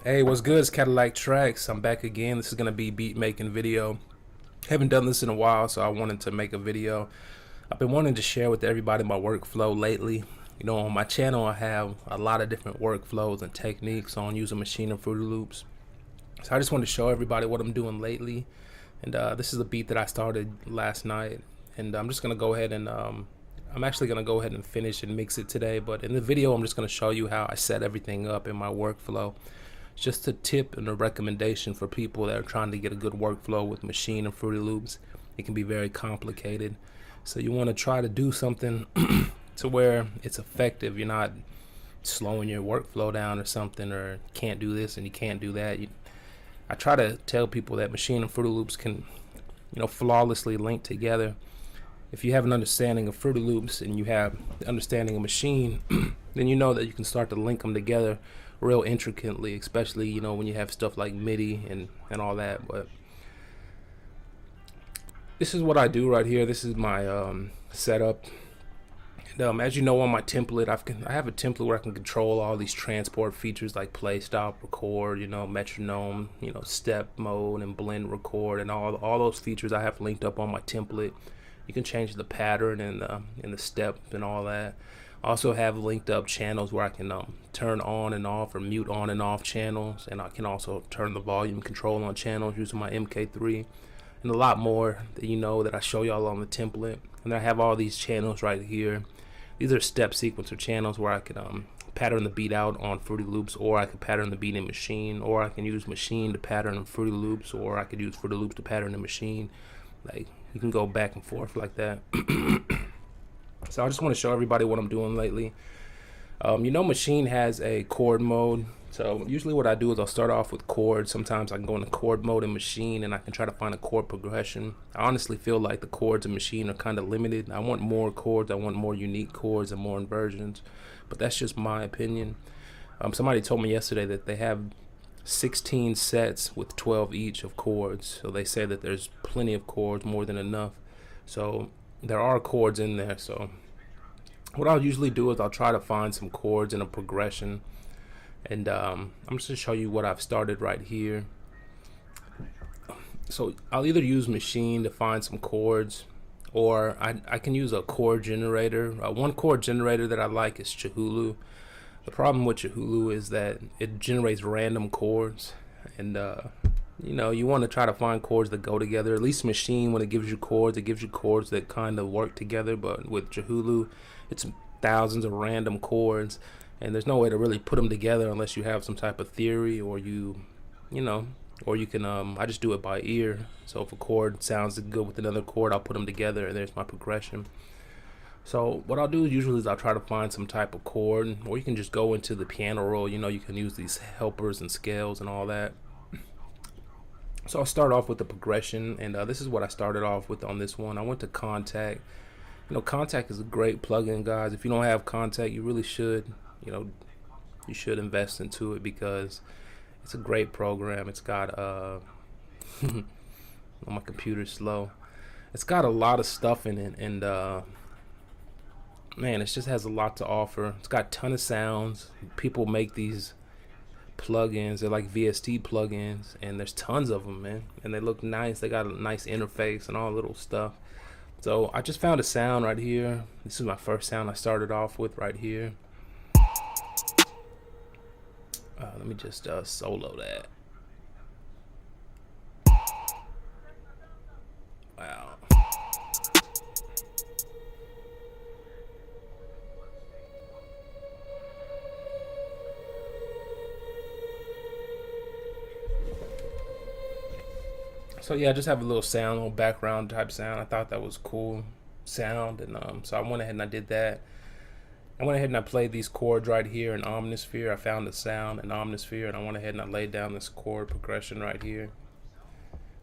Hey, what's good? It's Cadillaktrackz. I'm back again. This is gonna be beat making video. Haven't done this in a while, so I wanted to make a video. I've been wanting to share with everybody my workflow lately. You know, on my channel I have a lot of different workflows and techniques on using Maschine and Fruity Loops. So I just want to show everybody what I'm doing lately. And this is a beat that I started last night, and I'm just gonna go ahead and I'm actually gonna go ahead and finish and mix it today. But in the video, I'm just gonna show you how I set everything up in my workflow. Just a tip and a recommendation for people that are trying to get a good workflow with Maschine and Fruity Loops. It can be very complicated, so you want to try to do something to where it's effective. You're not slowing your workflow down or something, or can't do this and you can't do that. I try to tell people that Maschine and Fruity Loops can, flawlessly link together. If you have an understanding of Fruity Loops and you have the understanding of Maschine, then you know that you can start to link them together real intricately, especially when you have stuff like MIDI and all that. But this is what I do right here. This is my setup. And, as you know, on my template, I have a template where I can control all these transport features like play, stop, record, metronome, step mode and blend record, and all those features I have linked up on my template. You can change the pattern and the step and all that. I also have linked up channels where I can turn on and off or mute on and off channels, and I can also turn the volume control on channels using my MK3, and a lot more that I show y'all on the template. And I have all these channels right here. These are step sequencer channels where I can pattern the beat out on Fruity Loops, or I can pattern the beat in Maschine, or I can use Maschine to pattern in Fruity Loops, or I could use Fruity Loops to pattern in Maschine. Like, you can go back and forth like that. So I just want to show everybody what I'm doing lately. Maschine has a chord mode. So usually what I do is I'll start off with chords. Sometimes I can go into chord mode in Maschine and I can try to find a chord progression. I honestly feel like the chords in Maschine are kind of limited. I want more chords. I want more unique chords and more inversions. But that's just my opinion. Somebody told me yesterday that they have 16 sets with 12 each of chords. So they say that there's plenty of chords, more than enough. So there are chords in there. So what I'll usually do is I'll try to find some chords in a progression, and I'm just gonna show you what I've started right here. So I'll either use Maschine to find some chords, or I can use a chord generator. One chord generator that I like is Chahulu. The problem with Chahulu is that it generates random chords, and you want to try to find chords that go together. At least Maschine, when it gives you chords that kind of work together. But with Chahulu, it's thousands of random chords, and there's no way to really put them together unless you have some type of theory, or or you can I just do it by ear. So if a chord sounds good with another chord, I'll put them together, and there's my progression. So what I'll do usually is I'll try to find some type of chord, or you can just go into the piano roll. You can use these helpers and scales and all that. So I'll start off with the progression, and this is what I started off with on this one. I went to Kontakt. Kontakt is a great plugin, guys. If you don't have Kontakt, you really should, you should invest into it, because it's a great program. It's got my computer's slow. It's got a lot of stuff in it, and man, it just has a lot to offer. It's got a ton of sounds. People make these plugins, they're like VST plugins, and there's tons of them, man, and they look nice. They got a nice interface and all little stuff. So I just found a sound right here. This is my first sound I started off with right here. Let me just solo that. Wow. So yeah, I just have a little sound, little background type sound. I thought that was cool sound, and so I went ahead and I did that. I went ahead and I played these chords right here in Omnisphere. I found the sound in Omnisphere, and I went ahead and I laid down this chord progression right here.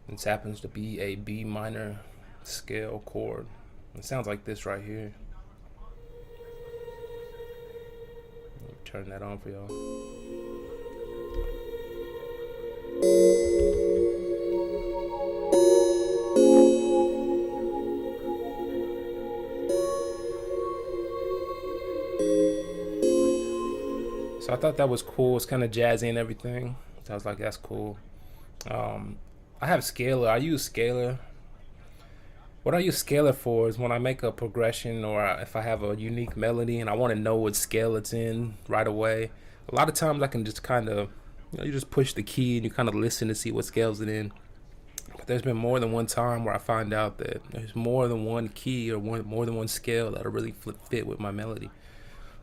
This happens to be a B minor scale chord. It sounds like this right here. Let me turn that on for y'all. So I thought that was cool. It's kind of jazzy and everything. So I was like, that's cool. I have scalar. I use scalar. What I use scalar for is when I make a progression, or if I have a unique melody and I want to know what scale it's in right away. A lot of times I can just kind of, you just push the key and you kind of listen to see what scales it in. But there's been more than one time where I find out that there's more than one key or more than one scale that'll really fit with my melody.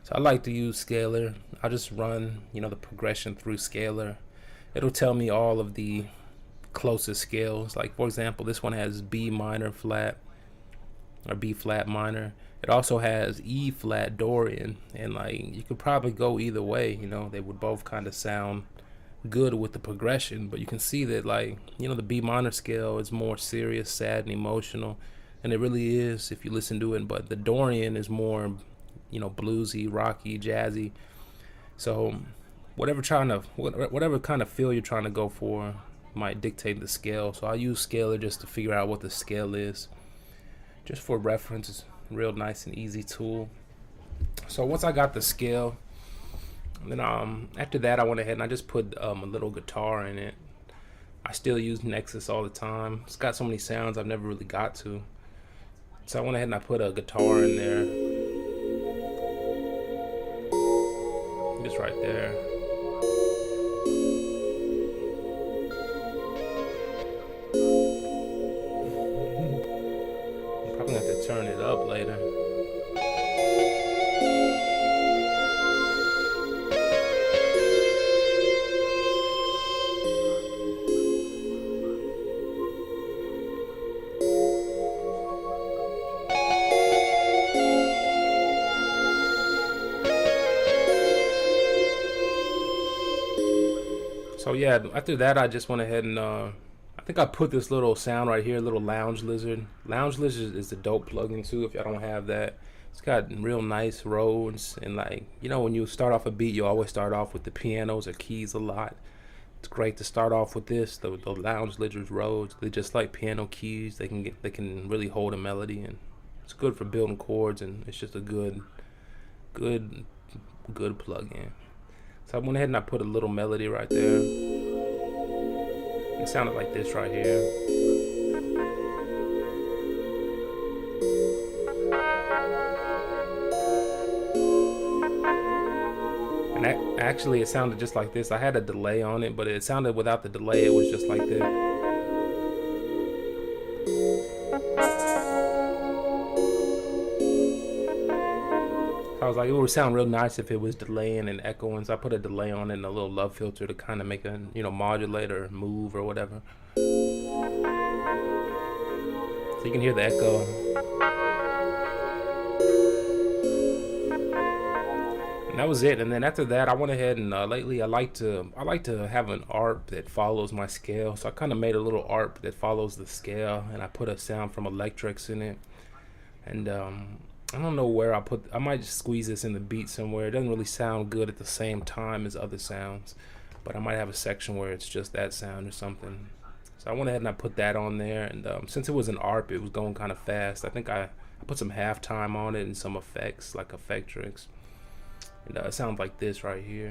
So I like to use scalar. I just run, the progression through scalar. It'll tell me all of the closest scales. Like, for example, this one has B minor flat or B flat minor. It also has E flat Dorian, and like you could probably go either way. They would both kind of sound good with the progression, but you can see that, like, the B minor scale is more serious, sad, and emotional, and it really is if you listen to it. But the Dorian is more, bluesy, rocky, jazzy. So whatever kind of feel you're trying to go for might dictate the scale. So I use scalar just to figure out what the scale is, just for reference. It's a real nice and easy tool. So once I got the scale, then after that I went ahead and I just put a little guitar in it. I still use Nexus all the time. It's got so many sounds I've never really got to. So I went ahead and I put a guitar in there, just right there. I'm probably gonna have to turn it up later. So yeah, after that I just went ahead and I think I put this little sound right here, little Lounge Lizard. Lounge Lizard is the dope plugin too, if y'all don't have that. It's got real nice roads, and like, when you start off a beat, you always start off with the pianos or keys a lot. It's great to start off with this, the Lounge Lizard's roads. They're just like piano keys. They can really hold a melody, and it's good for building chords, and it's just a good plugin. So I went ahead and I put a little melody right there. It sounded like this right here. And actually it sounded just like this. I had a delay on it, but it sounded without the delay. It was just like this. I was like, it would sound real nice if it was delaying and echoing, so I put a delay on it and a little love filter to kind of make a, modulate or move or whatever. So you can hear the echo. And that was it. And then after that, I went ahead and lately I like to have an ARP that follows my scale. So I kind of made a little ARP that follows the scale, and I put a sound from Electrics in it. And I don't know where I might just squeeze this in the beat somewhere. It doesn't really sound good at the same time as other sounds, but I might have a section where it's just that sound or something. So I went ahead and I put that on there, and since it was an ARP, it was going kind of fast. I think I put some halftime on it and some effects, like Effectrix. And it sounds like this right here.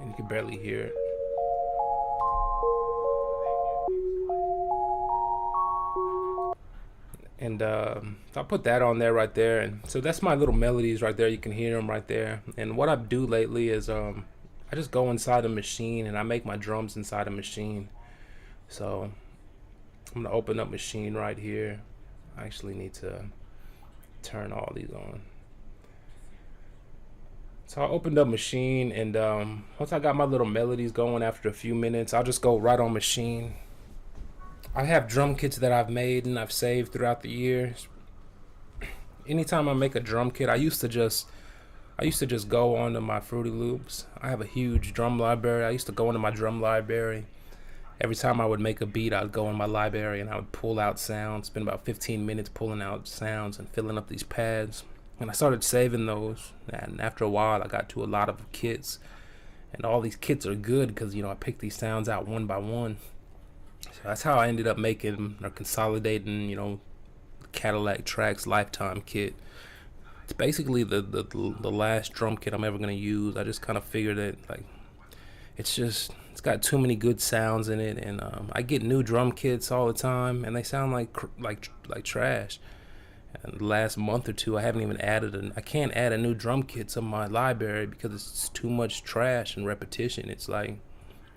And you can barely hear it. And I'll put that on there right there. And so that's my little melodies right there. You can hear them right there. And what I do lately is I just go inside a machine and I make my drums inside a machine. So I'm gonna open up machine right here. I actually need to turn all these on. So I opened up machine, and once I got my little melodies going after a few minutes, I'll just go right on machine. I have drum kits that I've made and I've saved throughout the years. Anytime I make a drum kit, I used to just go onto my Fruity Loops. I have a huge drum library. I used to go into my drum library. Every time I would make a beat, I'd go in my library and I would pull out sounds. Spend about 15 minutes pulling out sounds and filling up these pads. And I started saving those. And after a while, I got to a lot of kits. And all these kits are good because, I pick these sounds out one by one. So that's how I ended up making or consolidating, Cadillaktrackz Lifetime kit. It's basically the last drum kit I'm ever gonna use. I just kind of figured that like it's got too many good sounds in it, and I get new drum kits all the time, and they sound like trash. And the last month or two, I haven't even I can't add a new drum kit to my library because it's too much trash and repetition. It's like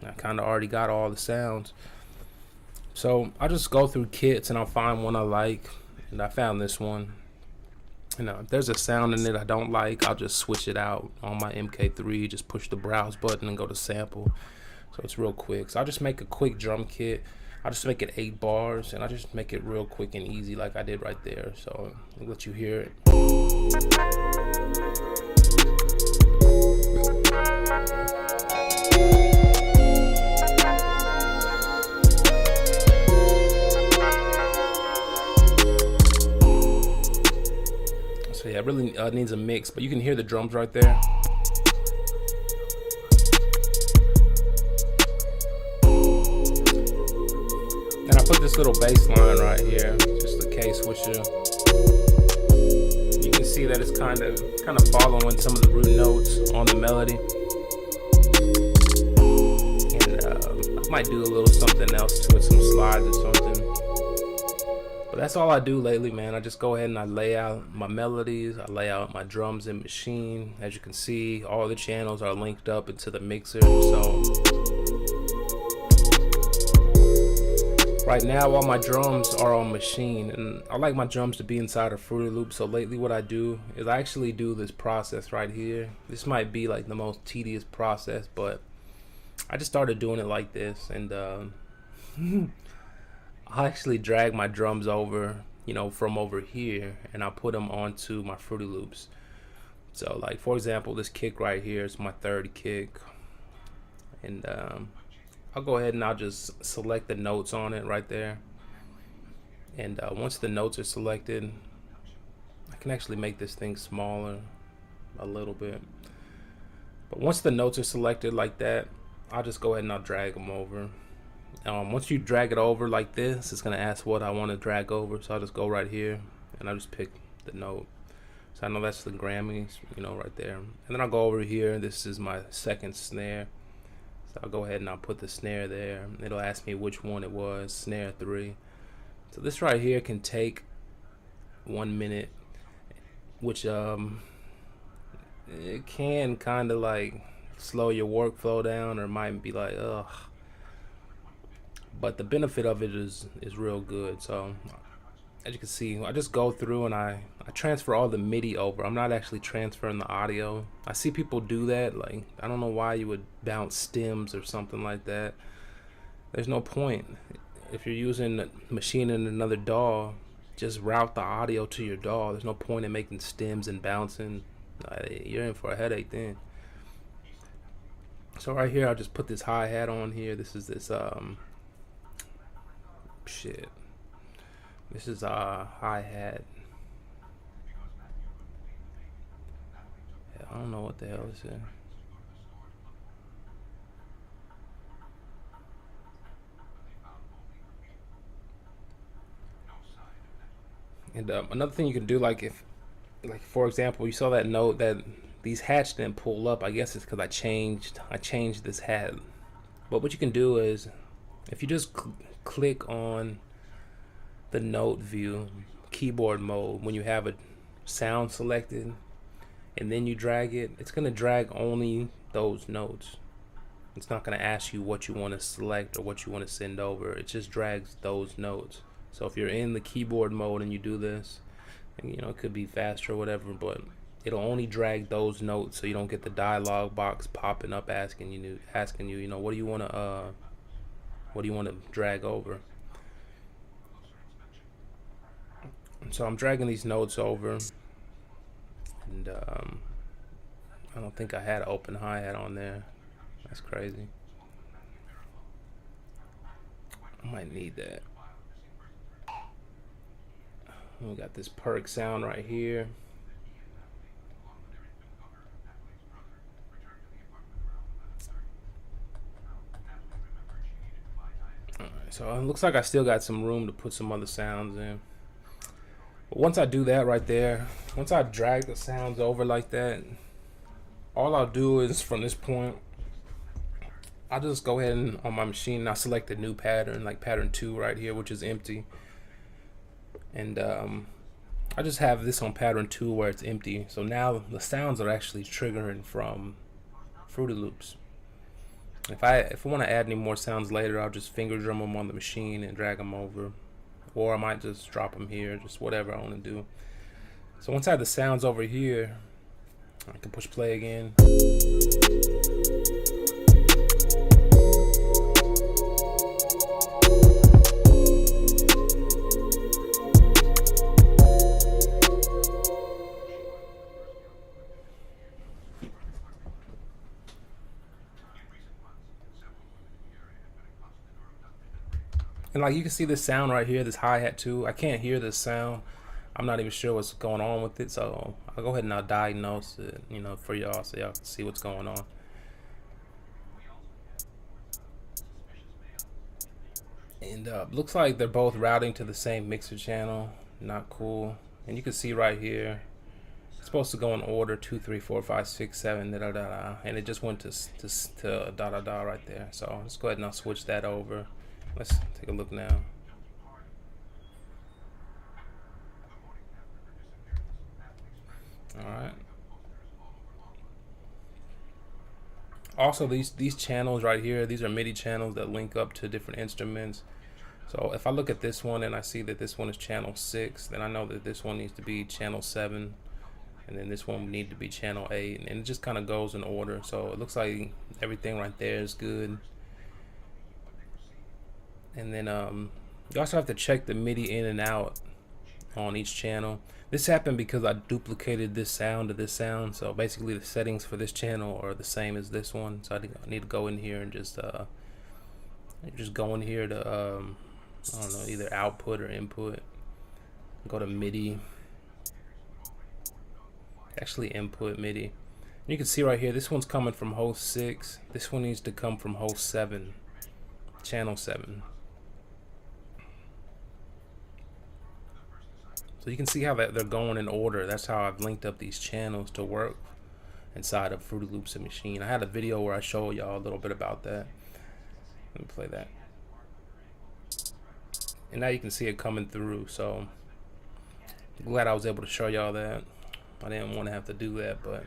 I kind of already got all the sounds. So I just go through kits and I'll find one I like, and I found this one. You know, if there's a sound in it I don't like, I'll just switch it out on my MK3. Just push the browse button and go to sample. So it's real quick. So I'll just make a quick drum kit. I'll just make it 8 bars, and I'll just make it real quick and easy like I did right there. So I'll let you hear it. So yeah, it really needs a mix, but you can hear the drums right there. And I put this little bass line right here, just a K switcher. You can see that it's kind of following some of the root notes on the melody. And I might do a little something else to it, some slides or something. But that's all I do lately, man. I just go ahead and I lay out my melodies. I lay out my drums in Maschine. As you can see, all the channels are linked up into the mixer. So right now, all my drums are on Maschine, and I like my drums to be inside a Fruity Loop. So lately what I do is I actually do this process right here. This might be like the most tedious process, but I just started doing it like this, and I actually drag my drums over, you know, from over here, and I'll put them onto my Fruity Loops. So like, for example, this kick right here is my third kick, and I'll go ahead and I'll just select the notes on it right there. And once the notes are selected, I can actually make this thing smaller a little bit. But once the notes are selected like that, I'll just go ahead and I'll drag them over. Once you drag it over like this, it's gonna ask what I want to drag over. So I'll just go right here and I'll just pick the note. So I know that's the Grammys, you know, right there. And then I'll go over here. This is my second snare. So I'll go ahead and I'll put the snare there. It'll ask me which one it was, snare 3. So this right here can take 1 minute, which it can kind of like slow your workflow down, or it might be like, ugh. But the benefit of it is real good. So as you can see, I just go through and I transfer all the MIDI over. I'm not actually transferring the audio. I see people do that. Like, I don't know why you would bounce stems or something like that. There's no point. If you're using a Maschine in another DAW, just route the audio to your DAW. There's no point in making stems and bouncing. You're in for a headache then. So right here, I'll just put this hi-hat on here. This is this shit. This is a hi-hat. I don't know what the hell this is. And another thing you can do, like for example, you saw that note that these hats didn't pull up. I guess it's because I changed this hat. But what you can do is, if you just click on the note view, keyboard mode, when you have a sound selected, and then you drag it, it's gonna drag only those notes. It's not gonna ask you what you want to select or what you want to send over. It just drags those notes. So if you're in the keyboard mode and you do this, and, you know, it could be faster or whatever, but it'll only drag those notes, so you don't get the dialog box popping up asking you, you know, what do you want to drag over. So I'm dragging these notes over, and I don't think I had an open hi-hat on there. That's crazy. I might need that. We got this perk sound right here. Alright, so it looks like I still got some room to put some other sounds in. Once I do that right there, once I drag the sounds over like that, all I'll do is from this point, I'll just go ahead and on my machine and I'll select a new pattern, like pattern 2 right here, which is empty. And I just have this on pattern 2 where it's empty. So now the sounds are actually triggering from Fruity Loops. If I want to add any more sounds later, I'll just finger drum them on the machine and drag them over. Or I might just drop them here, just whatever I want to do. So once I have the sounds over here, I can push play again. And like you can see this sound right here, this hi-hat too. I can't hear this sound. I'm not even sure what's going on with it, so I'll go ahead and I'll diagnose it, you know, for y'all so y'all can see what's going on. And looks like they're both routing to the same mixer channel. Not cool. And you can see right here, it's supposed to go in order 2, 3, 4, 5, 6, 7, da da da da, and it just went to da da da right there. So let's go ahead and I'll switch that over. Let's take a look now. All right. Also, these channels right here, these are MIDI channels that link up to different instruments. So if I look at this one and I see that this one is channel 6, then I know that this one needs to be channel 7, and then this one would need to be channel 8, and it just kind of goes in order. So it looks like everything right there is good. And then you also have to check the MIDI in and out on each channel. This happened because I duplicated this sound to this sound. So basically the settings for this channel are the same as this one. So I need to go in here and just go in here to I don't know, either output or input. Go to MIDI. Actually input MIDI. You can see right here, this one's coming from host 6. This one needs to come from host 7, channel 7. So you can see how they're going in order. That's how I've linked up these channels to work inside of Fruity Loops and Machine. I had a video where I show y'all a little bit about that. Let me play that. And now you can see it coming through. So I'm glad I was able to show y'all that. I didn't want to have to do that, but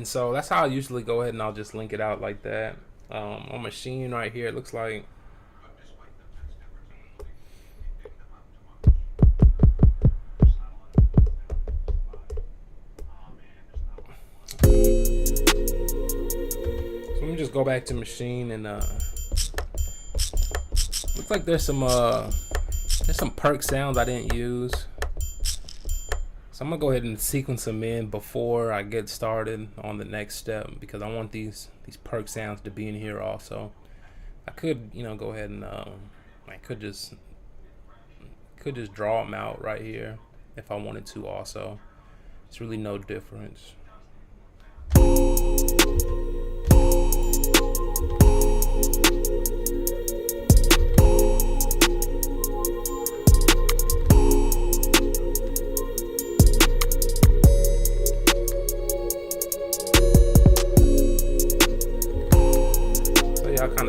so that's how I usually go ahead and I'll just link it out like that. On Machine right here, it looks like so let me just go back to Machine and looks like there's some perk sounds I didn't use. So I'm gonna go ahead and sequence them in before I get started on the next step, because I want these perk sounds to be in here also. I could, you know, go ahead and I could just draw them out right here if I wanted to also. It's really no difference.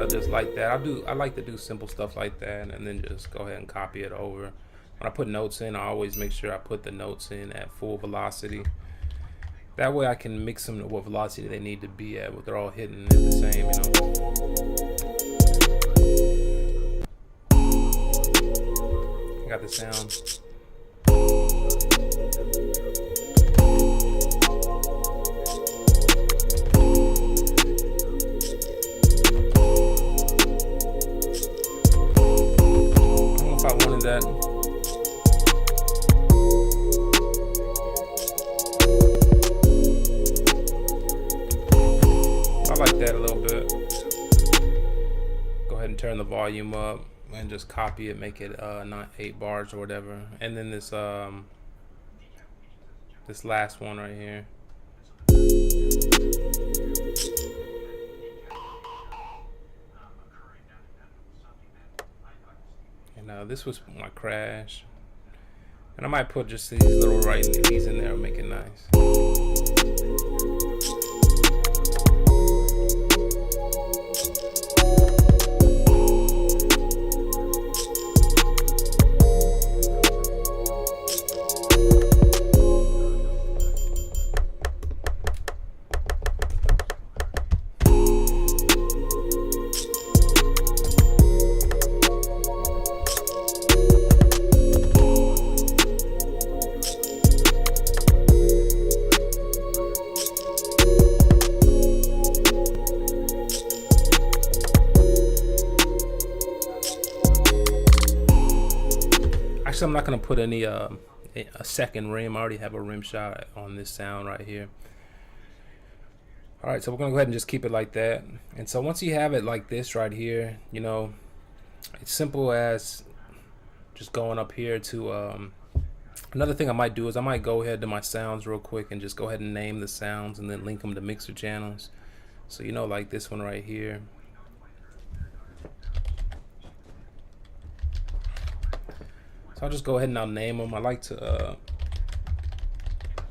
Just like that. I like to do simple stuff like that and then just go ahead and copy it over. When I put notes in, I always make sure I put the notes in at full velocity. That way I can mix them to what velocity they need to be at, but they're all hitting at the same, you know. I got the sound. That I like that a little bit. turn the volume up and just copy it, make it not 8 bars or whatever. And then this this last one right here. And this was my crash. And I might put just these little these in there and make it nice. Actually, I'm not gonna put any a second rim. I already have a rim shot on this sound right here. All right, so we're gonna go ahead and just keep it like that. And so once you have it like this right here, you know, it's simple as just going up here to another thing I might do is I might go ahead to my sounds real quick and just go ahead and name the sounds and then link them to mixer channels. So you know, like this one right here. I'll just go ahead and I'll name them. I like to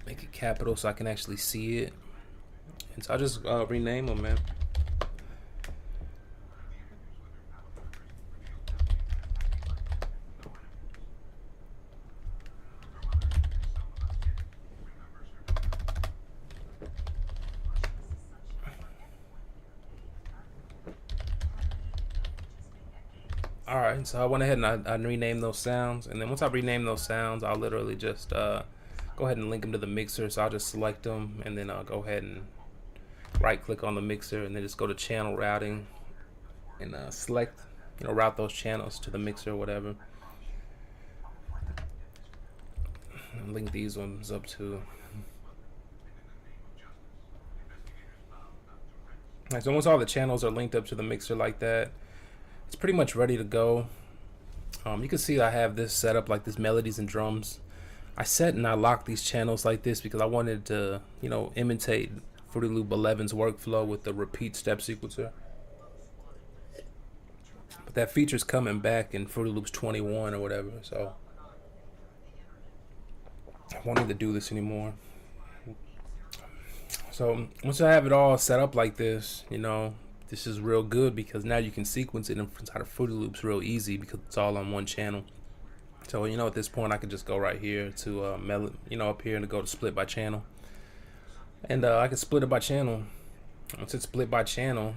make it capital so I can actually see it. And so I'll just rename them, man. Alright, so I went ahead and I renamed those sounds, and then once I rename those sounds, I'll literally just go ahead and link them to the mixer. So I'll just select them, and then I'll go ahead and right click on the mixer, and then just go to channel routing and select, you know, route those channels to the mixer or whatever. And link these ones up too. Alright, so once all the channels are linked up to the mixer like that, it's pretty much ready to go. You can see I have this set up like this melodies and drums. I set and I locked these channels like this because I wanted to, you know, imitate Fruity Loop 11's workflow with the repeat step sequencer. But that feature's coming back in Fruity Loops 21 or whatever, so I won't need to do this anymore. So once I have it all set up like this, you know, this is real good because now you can sequence it inside of Fruity Loops real easy because it's all on one channel. So, you know, at this point I could just go right here to you know, up here and go to split by channel, and I can split it by channel. Once it's split by channel,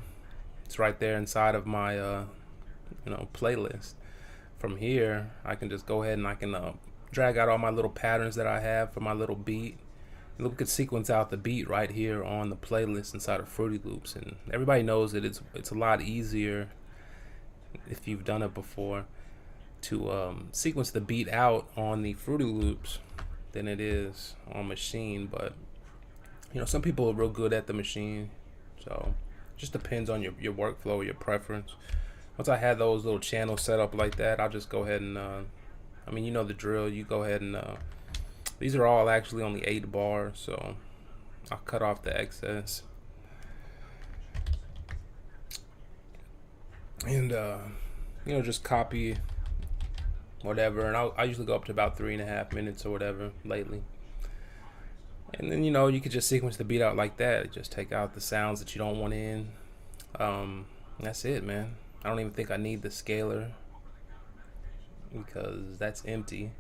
it's right there inside of my you know, playlist. From here I can just go ahead and I can drag out all my little patterns that I have for my little beat. We could sequence out the beat right here on the playlist inside of Fruity Loops, and everybody knows that it's a lot easier if you've done it before to sequence the beat out on the Fruity Loops than it is on Machine. But you know, some people are real good at the Machine, so it just depends on your workflow or your preference. Once I had those little channels set up like that, I'll just go ahead and I mean, you know the drill. You go ahead and these are all actually only 8 bars, so I'll cut off the excess. And you know, just copy whatever, and I usually go up to about 3.5 minutes or whatever lately. And then, you know, you could just sequence the beat out like that. Just take out the sounds that you don't want in. That's it, man. I don't even think I need the scaler because that's empty.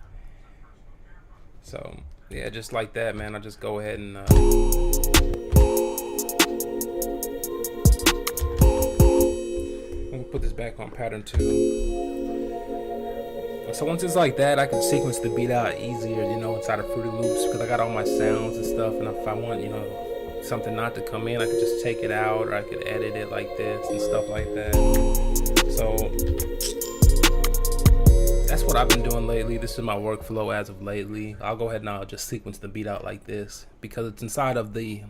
So yeah, just like that, man. I just go ahead and let me put this back on pattern 2. So once it's like that, I can sequence the beat out easier, you know, inside of Fruity Loops because I got all my sounds and stuff. And if I want, you know, something not to come in, I could just take it out, or I could edit it like this and stuff like that. So that's what I've been doing lately. This is my workflow as of lately. I'll go ahead and I'll just sequence the beat out like this because it's inside of the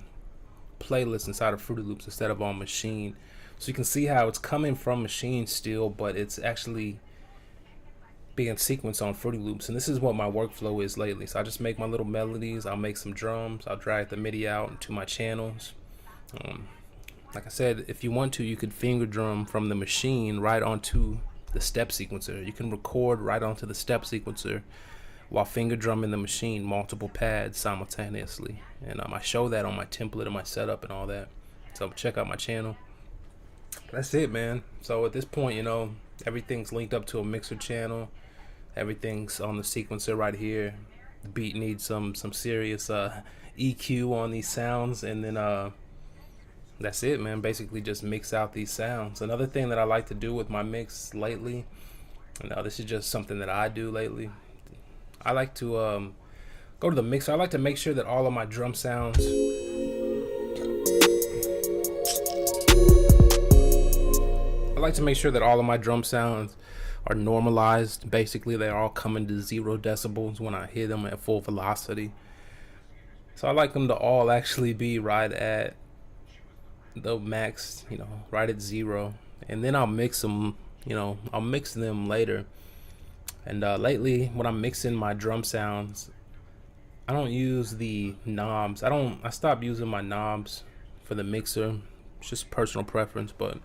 playlist inside of Fruity Loops instead of on Machine. So you can see how it's coming from Maschine still, but it's actually being sequenced on Fruity Loops. And this is what my workflow is lately. So I just make my little melodies, I'll make some drums, I'll drag the MIDI out into my channels. Like I said, if you want to, you could finger drum from the Maschine right onto the step sequencer. You can record right onto the step sequencer while finger drumming the Maschine, multiple pads simultaneously. And I show that on my template and my setup and all that. So check out my channel. That's it, man. So at this point, you know, everything's linked up to a mixer channel. Everything's on the sequencer right here. The beat needs some serious EQ on these sounds, and then that's it, man. Basically just mix out these sounds. Another thing that I like to do with my mix lately, and this is just something that I do lately, I like to go to the mixer. I like to make sure that all of my drum sounds are normalized. Basically, they're all coming to 0 decibels when I hit them at full velocity. So I like them to all actually be right at the max, you know, right at 0. And then I'll mix them, you know, I'll mix them later. And lately, when I'm mixing my drum sounds, I don't use the knobs. I stopped using my knobs for the mixer. It's just personal preference, but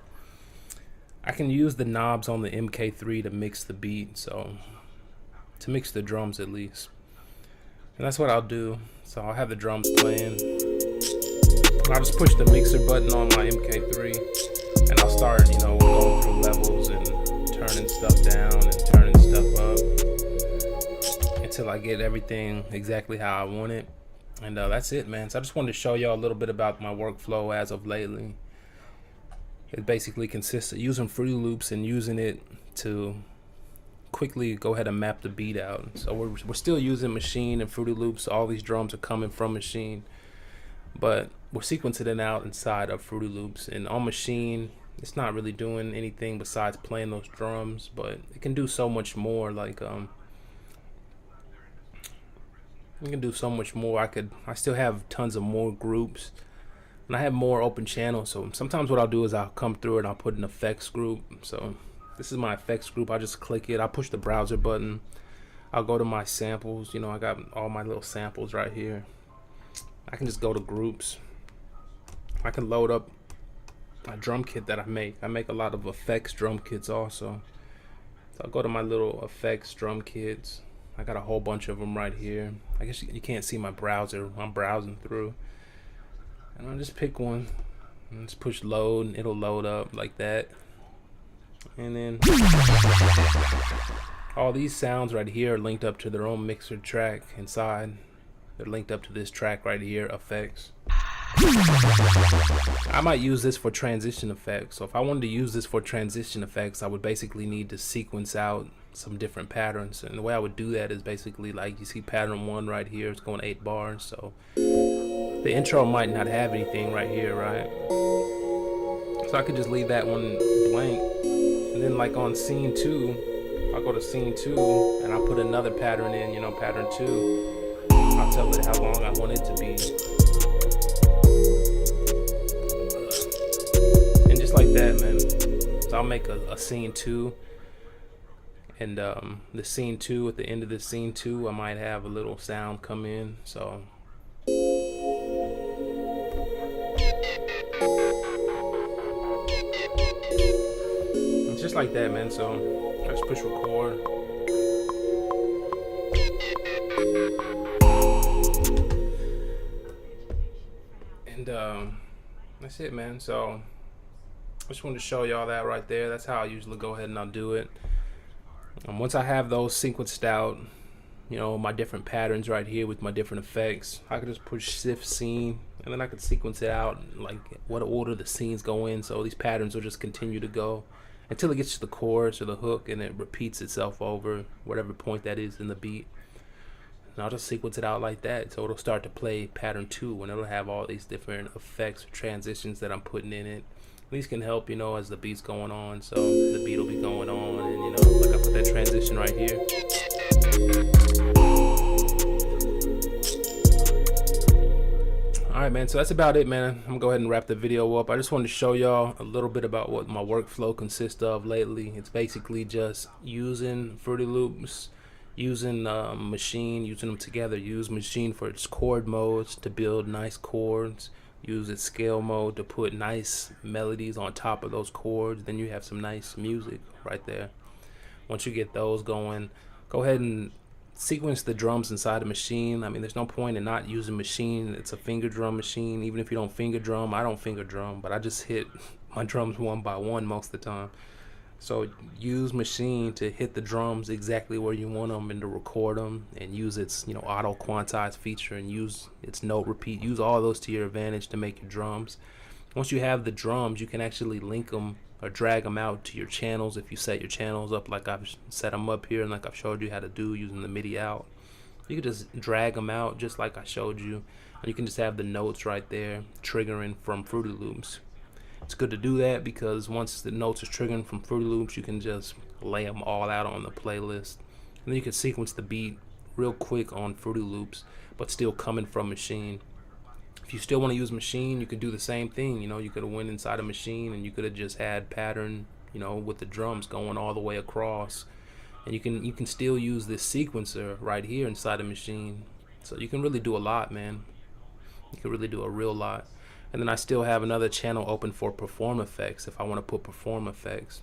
I can use the knobs on the MK3 to mix the beat, so to mix the drums at least. And that's what I'll do. So I'll have the drums playing. I'll just push the mixer button on my MK3 and I'll start, you know, going through levels and turning stuff down and turning stuff up until I get everything exactly how I want it. And that's it, man. So I just wanted to show y'all a little bit about my workflow as of lately. It basically consists of using Fruity Loops and using it to quickly go ahead and map the beat out. So we're still using Maschine and Fruity Loops. All these drums are coming from Maschine, but we're sequencing it out inside of Fruity Loops. And on Maschine, it's not really doing anything besides playing those drums, but it can do so much more. Like you can do so much more. I still have tons of more groups, and I have more open channels. So sometimes what I'll do is I'll come through and I'll put an effects group. So this is my effects group. I just click it. I push the browser button. I'll go to my samples. You know, I got all my little samples right here. I can just go to groups. I can load up a drum kit that I make. I make a lot of effects drum kits also. So I'll go to my little effects drum kits. I got a whole bunch of them right here. I guess you can't see my browser. I'm browsing through. And I'll just pick one and just push load and it'll load up like that. And then all these sounds right here are linked up to their own mixer track inside. They're linked up to this track right here, effects. I might use this for transition effects. So if I wanted to use this for transition effects, I would basically need to sequence out some different patterns. And the way I would do that is basically like you see pattern 1 right here. It's going 8 bars. So the intro might not have anything right here, right? So I could just leave that one blank. And then like on scene 2, I'll go to scene 2 and I'll put another pattern in, you know, pattern 2. I'll tell it how long I want it to be. And just like that, man. So I'll make a scene 2. And the scene 2, at the end of the scene 2, I might have a little sound come in. So it's just like that, man. So I just push record. And that's it, man. So I just wanted to show y'all that right there. That's how I usually go ahead and I'll do it. Once I have those sequenced out, you know, my different patterns right here with my different effects, I could just push shift scene and then I could sequence it out like what order the scenes go in. So these patterns will just continue to go until it gets to the chorus or the hook, and it repeats itself over whatever point that is in the beat. And I'll just sequence it out like that, so it'll start to play pattern 2 and it'll have all these different effects or transitions that I'm putting in it. These can help, you know, as the beat's going on. So the beat will be going on, and you know, like I put that transition right here. Alright, man, so that's about it, man. I'm gonna go ahead and wrap the video up. I just wanted to show y'all a little bit about what my workflow consists of lately. It's basically just using Fruity Loops, using Maschine, using them together. Use Maschine for its chord modes to build nice chords. Use its scale mode to put nice melodies on top of those chords. Then you have some nice music right there. Once you get those going, go ahead and sequence the drums inside a Maschine. I mean, there's no point in not using Maschine. It's a finger drum machine. Even if you don't finger drum, I don't finger drum, but I just hit my drums one by one most of the time. So use Maschine to hit the drums exactly where you want them and to record them, and use its auto quantize feature, and use its note repeat. Use all those to your advantage to make your drums. Once you have the drums, you can actually link them or drag them out to your channels. If you set your channels up like I've set them up here and like I've showed you how to do using the MIDI out, you can just drag them out just like I showed you, and you can just have the notes right there triggering from Fruity Loops. It's good to do that because once the notes are triggering from Fruity Loops, you can just lay them all out on the playlist, and then you can sequence the beat real quick on Fruity Loops, but still coming from Maschine. If you still want to use Maschine, you could do the same thing. You could have went inside a Maschine and you could have just had pattern, with the drums going all the way across, and you can still use this sequencer right here inside a Maschine. So you can really do a lot, man. You can really do a real lot. And then I still have another channel open for perform effects if I want to put perform effects.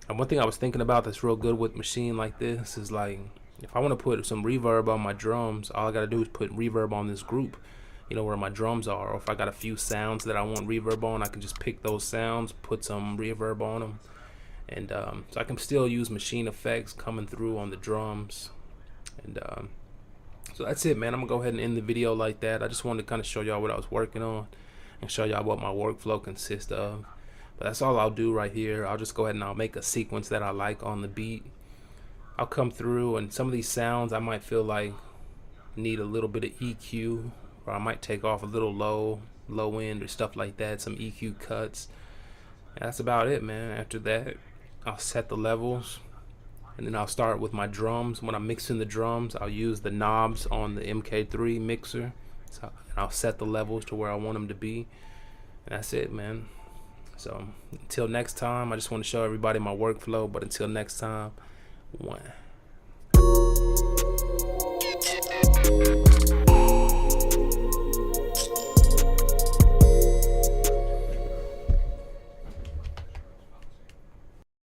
And one thing I was thinking about that's real good with Maschine like this is, like, if I want to put some reverb on my drums, all I gotta do is put reverb on this group, where my drums are. Or if I got a few sounds that I want reverb on, I can just pick those sounds, put some reverb on them, and so I can still use Maschine effects coming through on the drums. And so that's it, man. I'm gonna go ahead and end the video like that. I just wanted to kind of show y'all what I was working on and show y'all what my workflow consists of. But that's all I'll do right here. I'll just go ahead and I'll make a sequence that I like on the beat. I'll come through, and some of these sounds I might feel like need a little bit of EQ, or I might take off a little low end or stuff like that, some EQ cuts. And that's about it, man. After that, I'll set the levels, and then I'll start with my drums. When I'm mixing the drums, I'll use the knobs on the MK3 mixer, and I'll set the levels to where I want them to be. And that's it, man. So until next time, I just want to show everybody my workflow. But until next time, one.